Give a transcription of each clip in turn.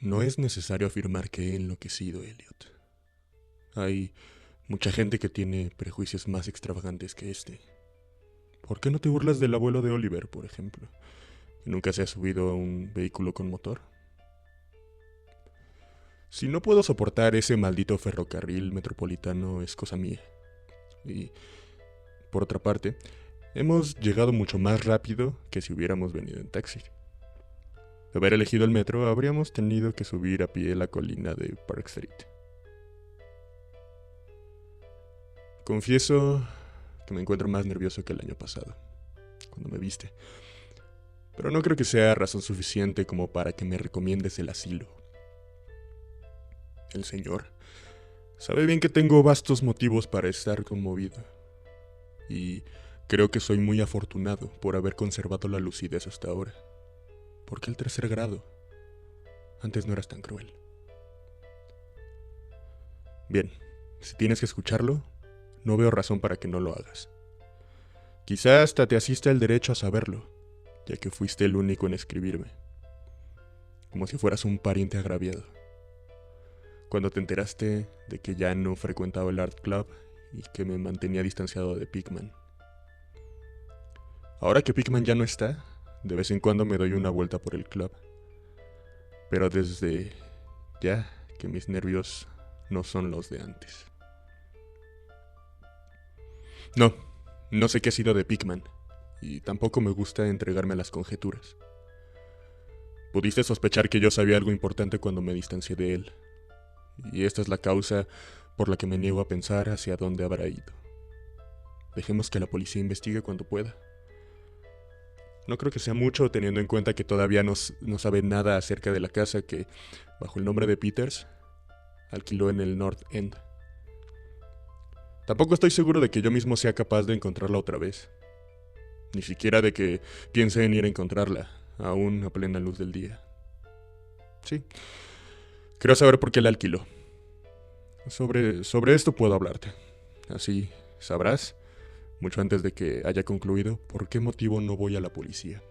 No es necesario afirmar que he enloquecido, Elliot. Hay mucha gente que tiene prejuicios más extravagantes que este. ¿Por qué no te burlas del abuelo de Oliver, por ejemplo, que nunca se ha subido a un vehículo con motor? Si no puedo soportar ese maldito ferrocarril metropolitano es cosa mía. Y, por otra parte, hemos llegado mucho más rápido que si hubiéramos venido en taxi. De haber elegido el metro, habríamos tenido que subir a pie la colina de Park Street. Confieso que me encuentro más nervioso que el año pasado, cuando me viste. Pero no creo que sea razón suficiente como para que me recomiendes el asilo. El señor sabe bien que tengo vastos motivos para estar conmovido. Y creo que soy muy afortunado por haber conservado la lucidez hasta ahora. ¿Por qué el tercer grado? Antes no eras tan cruel. Bien, si tienes que escucharlo, no veo razón para que no lo hagas. Quizá hasta te asista el derecho a saberlo, ya que fuiste el único en escribirme. Como si fueras un pariente agraviado. Cuando te enteraste de que ya no frecuentaba el Art Club y que me mantenía distanciado de Pigman. Ahora que Pigman ya no está, de vez en cuando me doy una vuelta por el club. Pero desde ya que mis nervios no son los de antes. No sé qué ha sido de Pigman, y tampoco me gusta entregarme a las conjeturas. Pudiste sospechar que yo sabía algo importante cuando me distancié de él, y esta es la causa por la que me niego a pensar hacia dónde habrá ido. Dejemos que la policía investigue cuando pueda. No creo que sea mucho, teniendo en cuenta que todavía no sabe nada acerca de la casa que, bajo el nombre de Peters, alquiló en el North End. Tampoco estoy seguro de que yo mismo sea capaz de encontrarla otra vez. Ni siquiera de que piense en ir a encontrarla, aún a plena luz del día. Sí, quiero saber por qué la alquiló. Sobre esto puedo hablarte. Así sabrás, mucho antes de que haya concluido, por qué motivo no voy a la policía.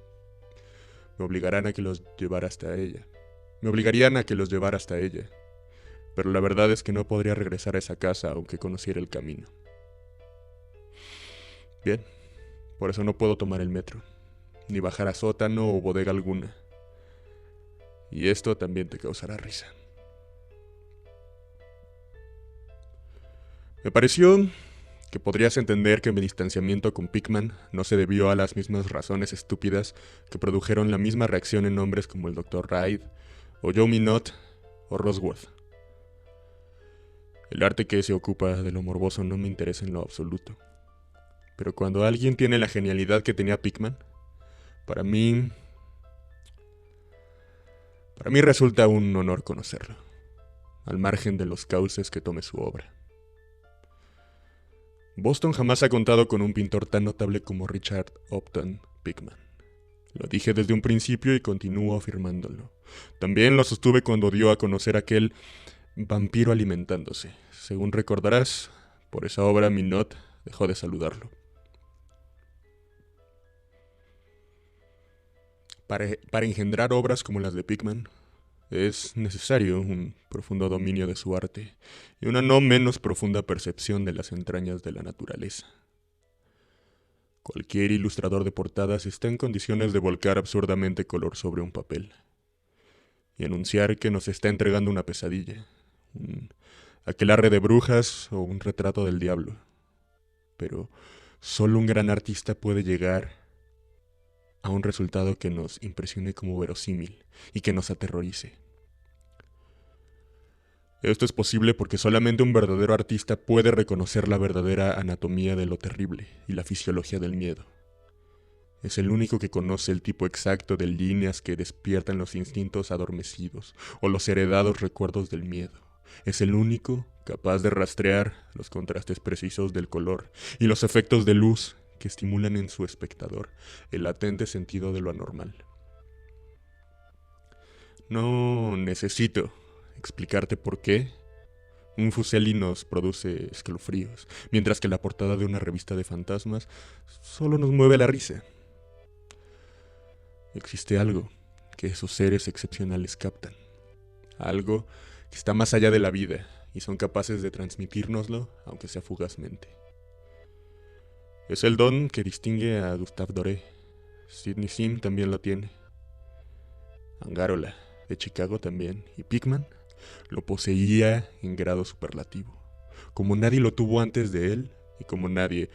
Me obligarán a que los llevara hasta ella. Me obligarían a que los llevara hasta ella. Pero la verdad es que no podría regresar a esa casa aunque conociera el camino. Bien, por eso no puedo tomar el metro, ni bajar a sótano o bodega alguna. Y esto también te causará risa. Me pareció que podrías entender que mi distanciamiento con Pigman no se debió a las mismas razones estúpidas que produjeron la misma reacción en hombres como el Dr. Hyde, o Joe Minot, o Rosworth. El arte que se ocupa de lo morboso no me interesa en lo absoluto. Pero cuando alguien tiene la genialidad que tenía Pigman, para mí resulta un honor conocerlo, al margen de los cauces que tome su obra. Boston jamás ha contado con un pintor tan notable como Richard Upton Pigman. Lo dije desde un principio y continúo afirmándolo. También lo sostuve cuando dio a conocer aquel vampiro alimentándose. Según recordarás, por esa obra Minot dejó de saludarlo. Para engendrar obras como las de Pigman, es necesario un profundo dominio de su arte y una no menos profunda percepción de las entrañas de la naturaleza. Cualquier ilustrador de portadas está en condiciones de volcar absurdamente color sobre un papel y anunciar que nos está entregando una pesadilla, un aquelarre de brujas o un retrato del diablo. Pero solo un gran artista puede llegar a un resultado que nos impresione como verosímil y que nos aterrorice. Esto es posible porque solamente un verdadero artista puede reconocer la verdadera anatomía de lo terrible y la fisiología del miedo. Es el único que conoce el tipo exacto de líneas que despiertan los instintos adormecidos o los heredados recuerdos del miedo. Es el único capaz de rastrear los contrastes precisos del color y los efectos de luz que estimulan en su espectador el latente sentido de lo anormal. No necesito explicarte por qué un Fuseli nos produce escalofríos, mientras que la portada de una revista de fantasmas solo nos mueve la risa. Existe algo que esos seres excepcionales captan, algo que está más allá de la vida y son capaces de transmitírnoslo, aunque sea fugazmente. Es el don que distingue a Gustave Doré. Sidney Sim también lo tiene. Angarola, de Chicago también, y Pickman lo poseía en grado superlativo, como nadie lo tuvo antes de él y como nadie,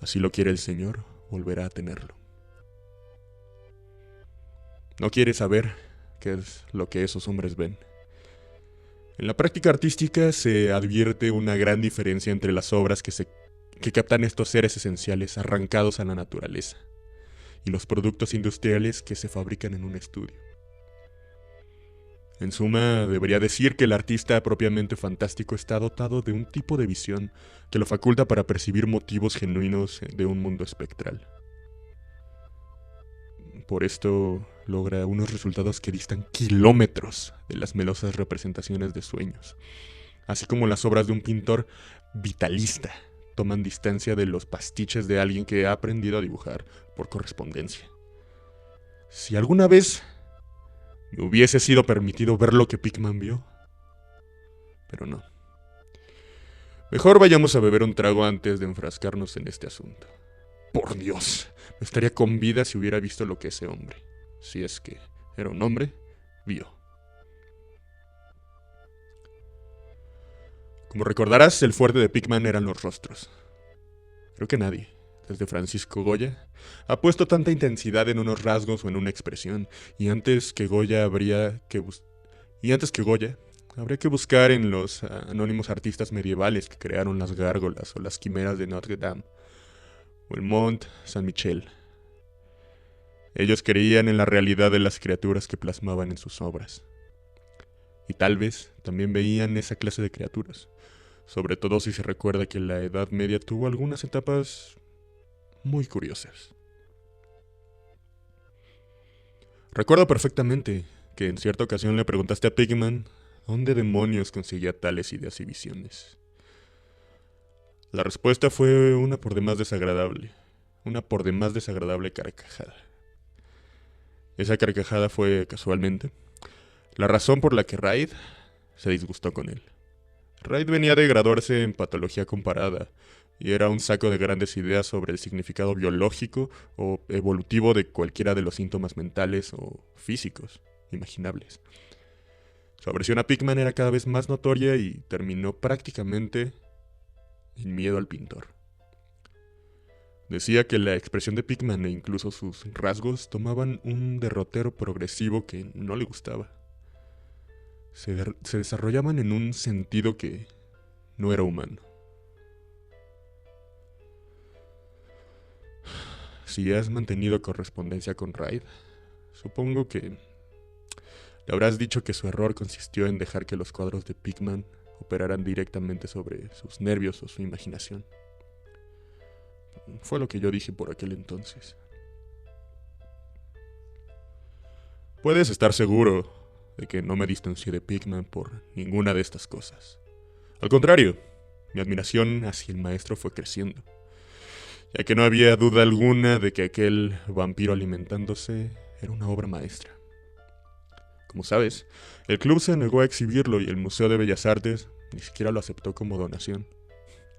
así lo quiere el Señor, volverá a tenerlo. No quiere saber qué es lo que esos hombres ven. En la práctica artística se advierte una gran diferencia entre las obras que captan estos seres esenciales arrancados a la naturaleza y los productos industriales que se fabrican en un estudio. En suma, debería decir que el artista propiamente fantástico está dotado de un tipo de visión que lo faculta para percibir motivos genuinos de un mundo espectral. Por esto logra unos resultados que distan kilómetros de las melosas representaciones de sueños, así como las obras de un pintor vitalista toman distancia de los pastiches de alguien que ha aprendido a dibujar por correspondencia. Si alguna vez me hubiese sido permitido ver lo que Pickman vio, pero no. Mejor vayamos a beber un trago antes de enfrascarnos en este asunto. Por Dios, no estaría con vida si hubiera visto lo que ese hombre, si es que era un hombre, vio. Como recordarás, el fuerte de Pickman eran los rostros. Creo que nadie, desde Francisco Goya, ha puesto tanta intensidad en unos rasgos o en una expresión, y antes que Goya habría que buscar en los anónimos artistas medievales que crearon las gárgolas o las quimeras de Notre Dame, o el Mont Saint-Michel. Ellos creían en la realidad de las criaturas que plasmaban en sus obras. Y tal vez también veían esa clase de criaturas, sobre todo si se recuerda que la Edad Media tuvo algunas etapas muy curiosas. Recuerdo perfectamente que en cierta ocasión le preguntaste a Pickman dónde demonios conseguía tales ideas y visiones. La respuesta fue una por demás desagradable carcajada. Esa carcajada fue, casualmente, la razón por la que Reid se disgustó con él. Reid venía de graduarse en patología comparada y era un saco de grandes ideas sobre el significado biológico o evolutivo de cualquiera de los síntomas mentales o físicos imaginables. Su aversión a Pickman era cada vez más notoria y terminó prácticamente en miedo al pintor. Decía que la expresión de Pickman e incluso sus rasgos tomaban un derrotero progresivo que no le gustaba. Se desarrollaban en un sentido que no era humano. Si has mantenido correspondencia con Reid, supongo que le habrás dicho que su error consistió en dejar que los cuadros de Pickman operaran directamente sobre sus nervios o su imaginación. Fue lo que yo dije por aquel entonces. Puedes estar seguro de que no me distancié de Pickman por ninguna de estas cosas. Al contrario, mi admiración hacia el maestro fue creciendo, ya que no había duda alguna de que aquel vampiro alimentándose era una obra maestra. Como sabes, el club se negó a exhibirlo y el Museo de Bellas Artes ni siquiera lo aceptó como donación.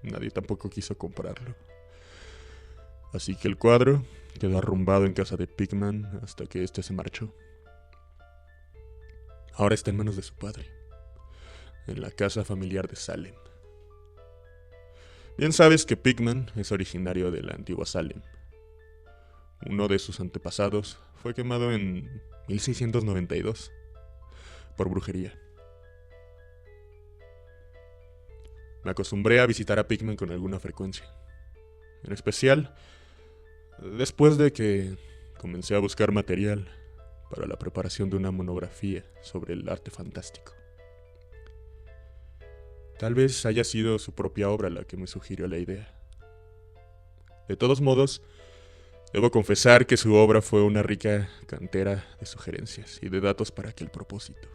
Nadie tampoco quiso comprarlo. Así que el cuadro quedó arrumbado en casa de Pickman hasta que éste se marchó. Ahora está en manos de su padre, en la casa familiar de Salem. Bien sabes que Pickman es originario de la antigua Salem. Uno de sus antepasados fue quemado en 1692 por brujería. Me acostumbré a visitar a Pickman con alguna frecuencia, en especial después de que comencé a buscar material para la preparación de una monografía sobre el arte fantástico. Tal vez haya sido su propia obra la que me sugirió la idea. De todos modos, debo confesar que su obra fue una rica cantera de sugerencias y de datos para aquel propósito.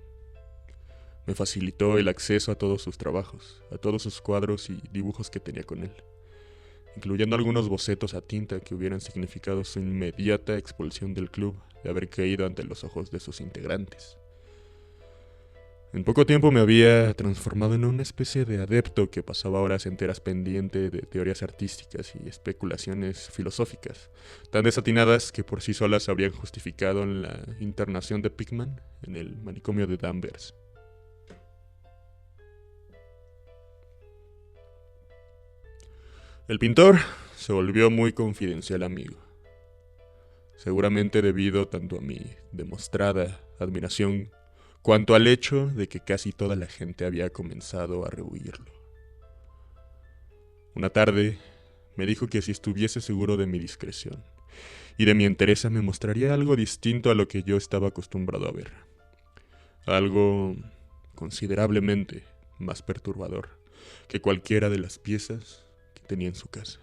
Me facilitó el acceso a todos sus trabajos, a todos sus cuadros y dibujos que tenía con él, incluyendo algunos bocetos a tinta que hubieran significado su inmediata expulsión del club de haber caído ante los ojos de sus integrantes. En poco tiempo me había transformado en una especie de adepto que pasaba horas enteras pendiente de teorías artísticas y especulaciones filosóficas, tan desatinadas que por sí solas habrían justificado la internación de Pickman en el manicomio de Danvers. El pintor se volvió muy confidencial amigo, seguramente debido tanto a mi demostrada admiración cuanto al hecho de que casi toda la gente había comenzado a rehuirlo. Una tarde me dijo que si estuviese seguro de mi discreción y de mi entereza me mostraría algo distinto a lo que yo estaba acostumbrado a ver. Algo considerablemente más perturbador que cualquiera de las piezas que tenía en su casa.